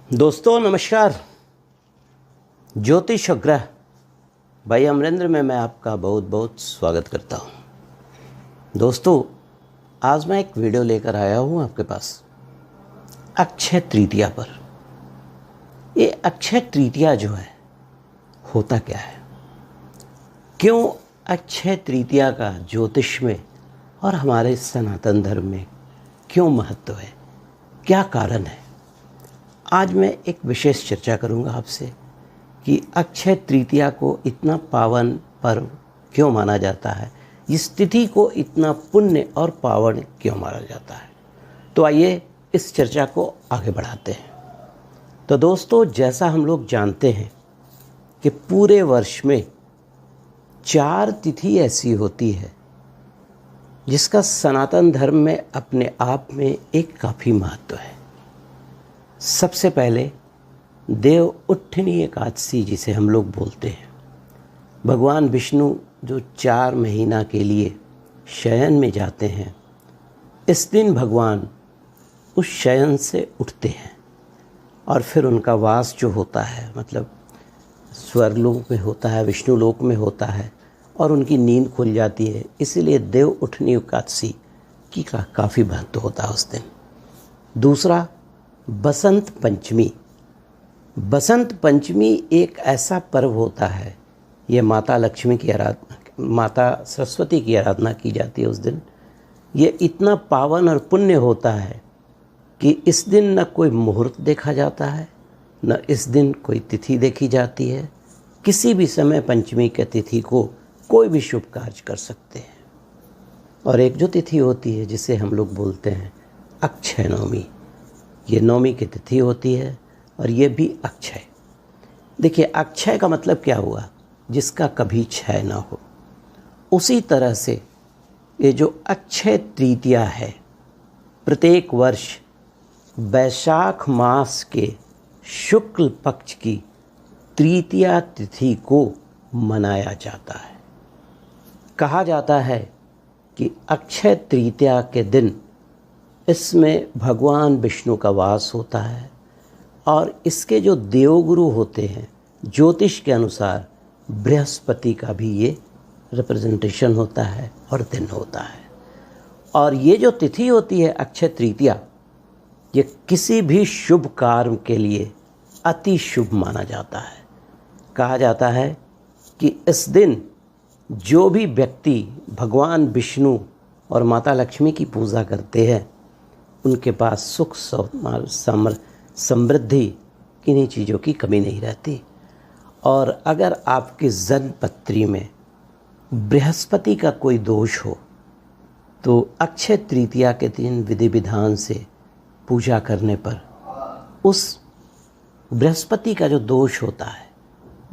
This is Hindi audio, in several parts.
दोस्तों नमस्कार। ज्योतिष ग्रह भाई अमरेंद्र में मैं आपका बहुत बहुत स्वागत करता हूं। दोस्तों आज मैं एक वीडियो लेकर आया हूं आपके पास अक्षय तृतीया पर। ये अक्षय तृतीया जो है होता क्या है, क्यों अक्षय तृतीया का ज्योतिष में और हमारे सनातन धर्म में क्यों महत्व है, क्या कारण है। आज मैं एक विशेष चर्चा करूंगा आपसे कि अक्षय तृतीया को इतना पावन पर्व क्यों माना जाता है, इस तिथि को इतना पुण्य और पावन क्यों माना जाता है। तो आइए इस चर्चा को आगे बढ़ाते हैं। तो दोस्तों जैसा हम लोग जानते हैं कि पूरे वर्ष में 4 तिथि ऐसी होती है जिसका सनातन धर्म में अपने आप में एक काफ़ी महत्व है। सबसे पहले देव उठनी एकादशी जिसे हम लोग बोलते हैं। भगवान विष्णु जो 4 महीना के लिए शयन में जाते हैं, इस दिन भगवान उस शयन से उठते हैं और फिर उनका वास जो होता है मतलब स्वर्गलोक में होता है, विष्णु लोक में होता है और उनकी नींद खुल जाती है। इसीलिए देव उठनी एकादशी की काफ़ी महत्व होता है उस दिन। दूसरा बसंत पंचमी। बसंत पंचमी एक ऐसा पर्व होता है, ये माता लक्ष्मी की आराधना, माता सरस्वती की आराधना की जाती है उस दिन। ये इतना पावन और पुण्य होता है कि इस दिन न कोई मुहूर्त देखा जाता है, न इस दिन कोई तिथि देखी जाती है। किसी भी समय पंचमी के तिथि को कोई भी शुभ कार्य कर सकते हैं। और एक जो तिथि होती है जिसे हम लोग बोलते हैं अक्षय नवमी, ये नवमी की तिथि होती है और ये भी अक्षय। देखिए अक्षय का मतलब क्या हुआ, जिसका कभी क्षय ना हो। उसी तरह से ये जो अक्षय तृतीया है, प्रत्येक वर्ष वैशाख मास के शुक्ल पक्ष की तृतीया तिथि को मनाया जाता है। कहा जाता है कि अक्षय तृतीया के दिन इसमें भगवान विष्णु का वास होता है और इसके जो देवगुरु होते हैं, ज्योतिष के अनुसार बृहस्पति का भी ये रिप्रेजेंटेशन होता है और दिन होता है। और ये जो तिथि होती है अक्षय तृतीया, ये किसी भी शुभ कार्य के लिए अति शुभ माना जाता है। कहा जाता है कि इस दिन जो भी व्यक्ति भगवान विष्णु और माता लक्ष्मी की पूजा करते हैं, उनके पास सुख समृद्धि किन्हीं चीज़ों की कमी नहीं रहती। और अगर आपकी जन्मपत्री में बृहस्पति का कोई दोष हो तो अक्षय तृतीया के दिन विधि विधान से पूजा करने पर उस बृहस्पति का जो दोष होता है,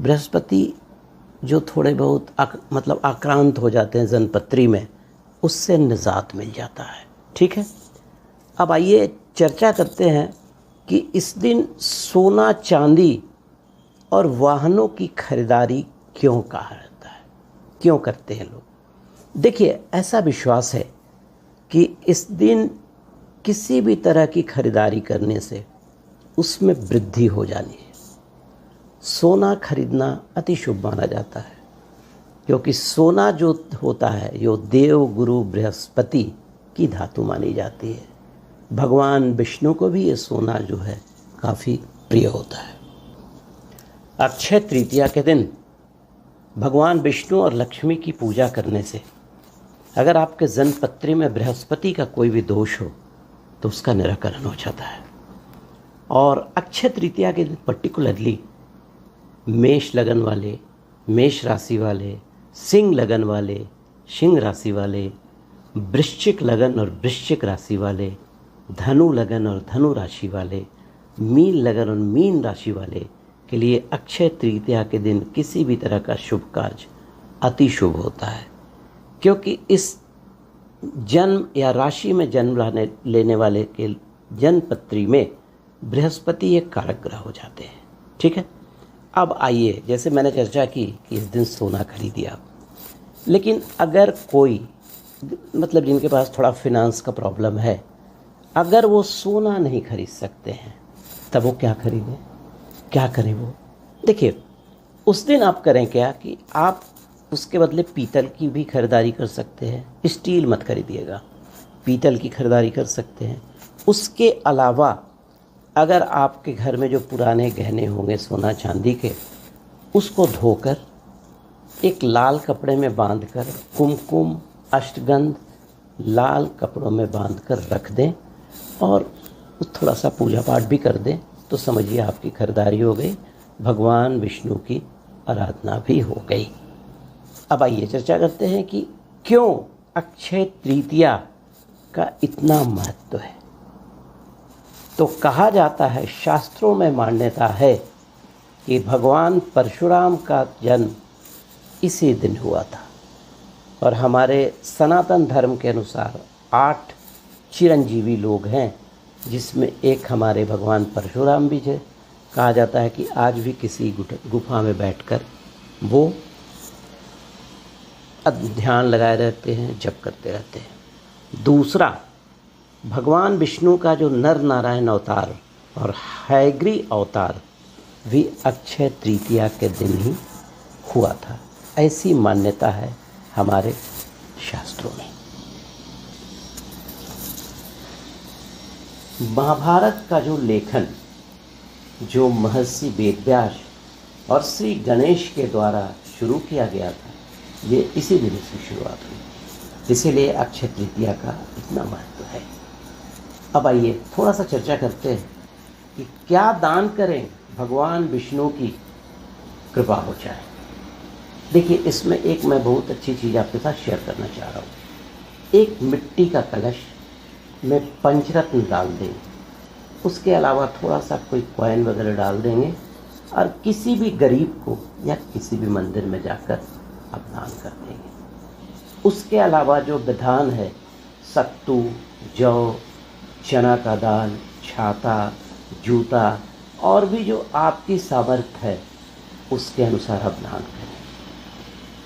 बृहस्पति जो थोड़े बहुत मतलब आक्रांत हो जाते हैं जन्मपत्री में, उससे निजात मिल जाता है। ठीक है, अब आइए चर्चा करते हैं कि इस दिन सोना चांदी और वाहनों की खरीदारी क्यों कहा जाता है, क्यों करते हैं लोग। देखिए ऐसा विश्वास है कि इस दिन किसी भी तरह की खरीदारी करने से उसमें वृद्धि हो जानी है। सोना खरीदना अति शुभ माना जाता है, क्योंकि सोना जो होता है यो देव गुरु बृहस्पति की धातु मानी जाती है। भगवान विष्णु को भी ये सोना जो है काफ़ी प्रिय होता है। अक्षय तृतीया के दिन भगवान विष्णु और लक्ष्मी की पूजा करने से अगर आपके जन्मपत्री में बृहस्पति का कोई भी दोष हो तो उसका निराकरण हो जाता है। और अक्षय तृतीया के दिन पर्टिकुलरली मेष लगन वाले, मेष राशि वाले, सिंह लगन वाले, सिंह राशि वाले, वृश्चिक लगन और वृश्चिक राशि वाले, धनु लगन और धनु राशि वाले, मीन लगन और मीन राशि वाले के लिए अक्षय तृतीया के दिन किसी भी तरह का शुभ कार्य अति शुभ होता है। क्योंकि इस जन्म या राशि में जन्म लेने वाले के जन्मपत्री में बृहस्पति एक कारक ग्रह हो जाते हैं। ठीक है, अब आइए जैसे मैंने चर्चा की कि इस दिन सोना खरीदिए आप, लेकिन अगर कोई मतलब जिनके पास थोड़ा फिनांस का प्रॉब्लम है, अगर वो सोना नहीं खरीद सकते हैं तब वो क्या खरीदें, क्या करें वो। देखिए, उस दिन आप करें क्या कि आप उसके बदले पीतल की भी खरीदारी कर सकते हैं। स्टील मत खरीदिएगा, पीतल की खरीदारी कर सकते हैं। उसके अलावा अगर आपके घर में जो पुराने गहने होंगे सोना चांदी के, उसको धोकर एक लाल कपड़े में बांधकर, कुमकुम अष्टगंध लाल कपड़ों में बांधकर रख दें और थोड़ा सा पूजा पाठ भी कर दें, तो समझिए आपकी खरीदारी हो गई, भगवान विष्णु की आराधना भी हो गई। अब आइए चर्चा करते हैं कि क्यों अक्षय तृतीया का इतना महत्व है। तो कहा जाता है, शास्त्रों में मान्यता है कि भगवान परशुराम का जन्म इसी दिन हुआ था और हमारे सनातन धर्म के अनुसार 8 चिरंजीवी लोग हैं, जिसमें एक हमारे भगवान परशुराम भी थे। कहा जाता है कि आज भी किसी गुफा में बैठकर वो ध्यान लगाए रहते हैं, जप करते रहते हैं। दूसरा, भगवान विष्णु का जो नर नारायण अवतार और हैग्री अवतार भी अक्षय तृतीया के दिन ही हुआ था, ऐसी मान्यता है हमारे शास्त्रों में। महाभारत का जो लेखन जो महर्षि वेदव्यास और श्री गणेश के द्वारा शुरू किया गया था, ये इसी दिन से शुरुआत हुई, इसीलिए अक्षय तृतीया का इतना महत्व है। अब आइए थोड़ा सा चर्चा करते हैं कि क्या दान करें भगवान विष्णु की कृपा हो जाए। देखिए, इसमें एक मैं बहुत अच्छी चीज़ आपके साथ शेयर करना चाह रहा हूँ। एक मिट्टी का कलश में पंचरत्न डाल देंगे, उसके अलावा थोड़ा सा कोई कॉइन वगैरह डाल देंगे और किसी भी गरीब को या किसी भी मंदिर में जाकर आप दान कर देंगे। उसके अलावा जो विधान है, सत्तू, जौ, चना का दाल, छाता, जूता और भी जो आपकी सामर्थ्य है उसके अनुसार आप दान करें।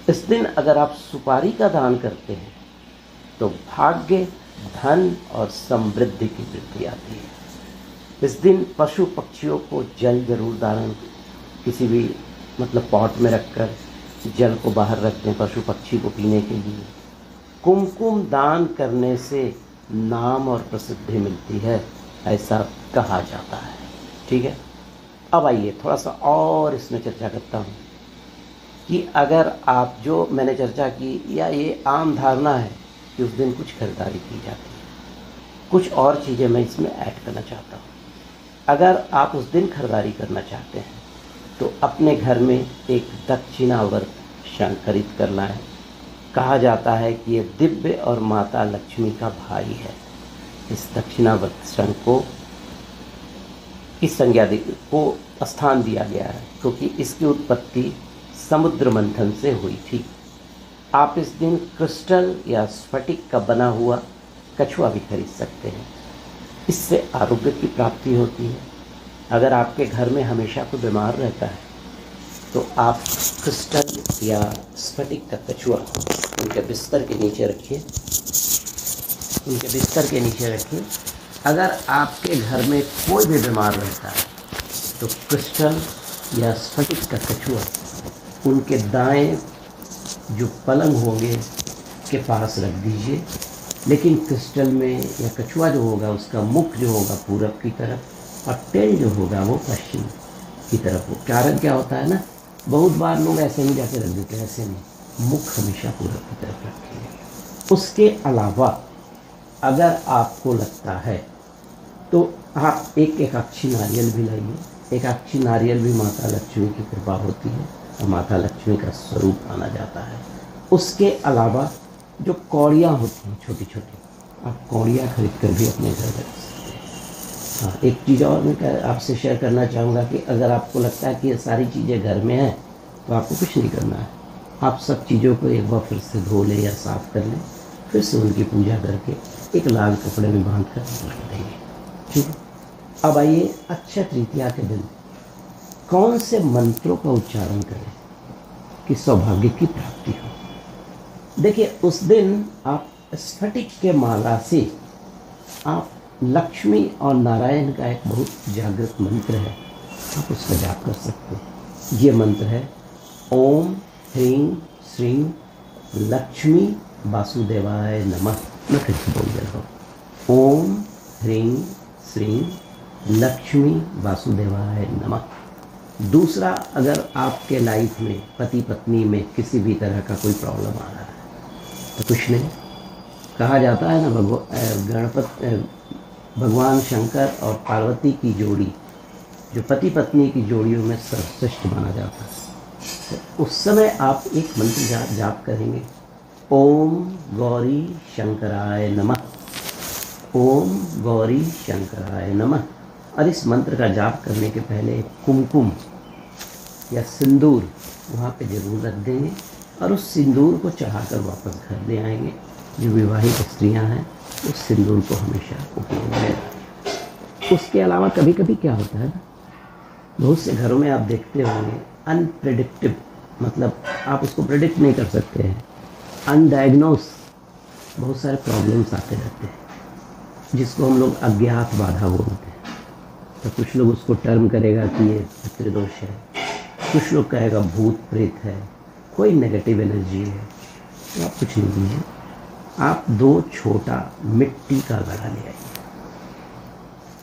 इस दिन अगर आप सुपारी का दान करते हैं तो भाग्य, धन और समृद्धि की वृद्धि आती है। इस दिन पशु पक्षियों को जल जरूर दान, किसी भी पॉट में रखकर जल को बाहर रख दें पशु पक्षी को पीने के लिए। कुमकुम दान करने से नाम और प्रसिद्धि मिलती है, ऐसा कहा जाता है। ठीक है, अब आइए थोड़ा सा और इसमें चर्चा करता हूँ कि अगर आप, जो मैंने चर्चा की, या ये आम धारणा है कि उस दिन कुछ खरीदारी की जाती है, कुछ और चीज़ें मैं इसमें ऐड करना चाहता हूँ। अगर आप उस दिन खरीदारी करना चाहते हैं तो अपने घर में एक दक्षिणावर्त शंख खरीद करना है। कहा जाता है कि ये दिव्य और माता लक्ष्मी का भाई है। इस दक्षिणावर्त शंख को इस संज्ञा को स्थान दिया गया है क्योंकि इसकी उत्पत्ति समुद्र मंथन से हुई थी। आप इस दिन क्रिस्टल या स्फटिक का बना हुआ कछुआ भी खरीद सकते हैं, इससे आरोग्य की प्राप्ति होती है। अगर आपके घर में हमेशा कोई बीमार रहता है तो आप क्रिस्टल या स्फटिक का कछुआ उनके बिस्तर के नीचे रखिए, अगर आपके घर में कोई भी बीमार रहता है तो क्रिस्टल या स्फटिक का कछुआ उनके दाएं जो पलंग होंगे के पास रख दीजिए। लेकिन क्रिस्टल में या कछुआ जो होगा उसका मुख जो होगा पूरब की तरफ और टेल जो होगा वो पश्चिम की तरफ हो। कारण क्या होता है ना, बहुत बार लोग ऐसे ही जाके रख देते हैं, ऐसे नहीं, मुख हमेशा पूरब की तरफ रखिए। उसके अलावा अगर आपको लगता है तो आप एक एकाक्षी नारियल भी लाइए। एकाक्षी नारियल भी माता लक्ष्मी की कृपा होती है और माता लक्ष्मी का स्वरूप माना जाता है। उसके अलावा जो कौड़ियाँ होती हैं छोटी छोटी, आप कौड़ियाँ खरीद कर भी अपने घर रख सकते हैं। हाँ, एक चीज़ और मैं आपसे शेयर करना चाहूँगा कि अगर आपको लगता है कि ये सारी चीज़ें घर में हैं तो आपको कुछ नहीं करना है। आप सब चीज़ों को एक बार फिर से धो लें या साफ़ कर लें, फिर से उनकी पूजा करके एक लाल कपड़े में बांध कर रख देंगे। ठीक है, अब आइए अक्षय तृतीया के दिन कौन से मंत्रों का उच्चारण करें कि सौभाग्य की प्राप्ति हो। देखिए, उस दिन आप स्फटिक के माला से आप लक्ष्मी और नारायण का एक बहुत जागृत मंत्र है, आप उसका जाप कर सकते हैं। ये मंत्र है ओम ह्रीं श्रीं लक्ष्मी वासुदेवाय नमः। मैं फिर से बोल देता हूँ, ओम ह्रीं श्रीं लक्ष्मी वासुदेवाय नमः। दूसरा, अगर आपके लाइफ में पति पत्नी में किसी भी तरह का कोई प्रॉब्लम आ रहा है तो कुछ नहीं, कहा जाता है ना, भगवान शंकर और पार्वती की जोड़ी, जो पति पत्नी की जोड़ियों में सर्वश्रेष्ठ माना जाता है, तो उस समय आप एक मंत्र जाप करेंगे, ओम गौरी शंकराय नमः, ओम गौरी शंकराय नमः। और इस मंत्र का जाप करने के पहले कुमकुम या सिंदूर वहाँ पे जरूर रख देंगे और उस सिंदूर को चढ़ाकर वापस घर ले आएंगे। जो विवाहित स्त्रियाँ हैं उस सिंदूर को हमेशा उपयोग में। उसके अलावा कभी कभी क्या होता है, बहुत से घरों में आप देखते होंगे अनप्रेडिक्टिव, मतलब आप उसको प्रेडिक्ट नहीं कर सकते हैं, अनडायग्नोस बहुत सारे प्रॉब्लम्स आते रहते हैं, जिसको हम लोग अज्ञात बाधा बोलते हैं। तो कुछ लोग उसको टर्म करेगा कि ये पितृदोष है, कुछ लोग कहेगा भूत प्रेत है, कोई नेगेटिव एनर्जी है। तो आप कुछ नहीं कीजिए, आप 2 छोटा मिट्टी का घड़ा ले आइए।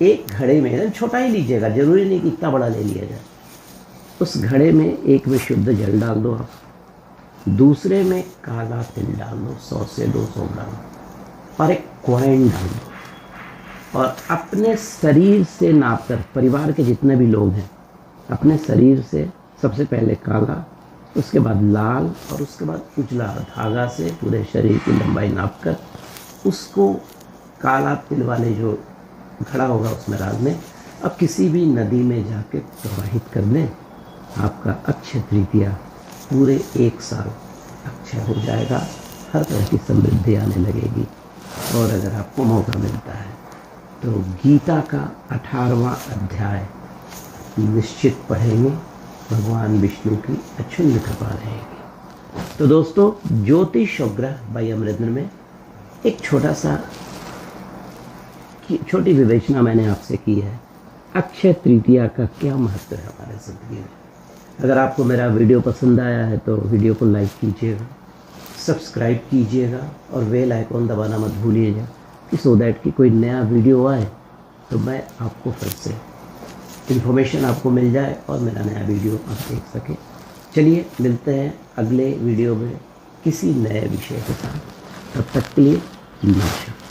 एक घड़े में छोटा ही लीजिएगा, जरूरी नहीं कि इतना बड़ा ले लिया जाए। उस घड़े में एक में शुद्ध जल डाल दो आप, दूसरे में काला तिल डाल दो 100 से 200 ग्राम, और एक कॉइन डाल दो। और अपने शरीर से नापकर, परिवार के जितने भी लोग हैं अपने शरीर से सबसे पहले काला, उसके बाद लाल और उसके बाद उजला धागा से पूरे शरीर की लंबाई नापकर उसको काला तिल वाले जो घड़ा होगा उसमें डाल दें। अब किसी भी नदी में जाके प्रवाहित कर दें। आपका अक्षय तृतीया पूरे 1 साल अक्षय हो जाएगा, हर तरह की समृद्धि आने लगेगी। और अगर आपको मौका मिलता है तो गीता का 18वां अध्याय निश्चित पढ़ेंगे, भगवान विष्णु की अक्षुण्ण कृपा रहेगी। तो दोस्तों, ज्योतिष उपग्रह बाय अमरेंद्र में एक छोटी विवेचना मैंने आपसे की है, अक्षय तृतीया का क्या महत्व है हमारे ज़िंदगी में। अगर आपको मेरा वीडियो पसंद आया है तो वीडियो को लाइक कीजिएगा, सब्सक्राइब कीजिएगा और बेल आइकॉन दबाना मत भूलिएगा, कि सो दैट कि कोई नया वीडियो आए तो मैं आपको फिर से इन्फॉर्मेशन आपको मिल जाए और मेरा नया वीडियो आप देख सकें। चलिए मिलते हैं अगले वीडियो में किसी नए विषय के साथ, तब तक के लिए नमस्कार।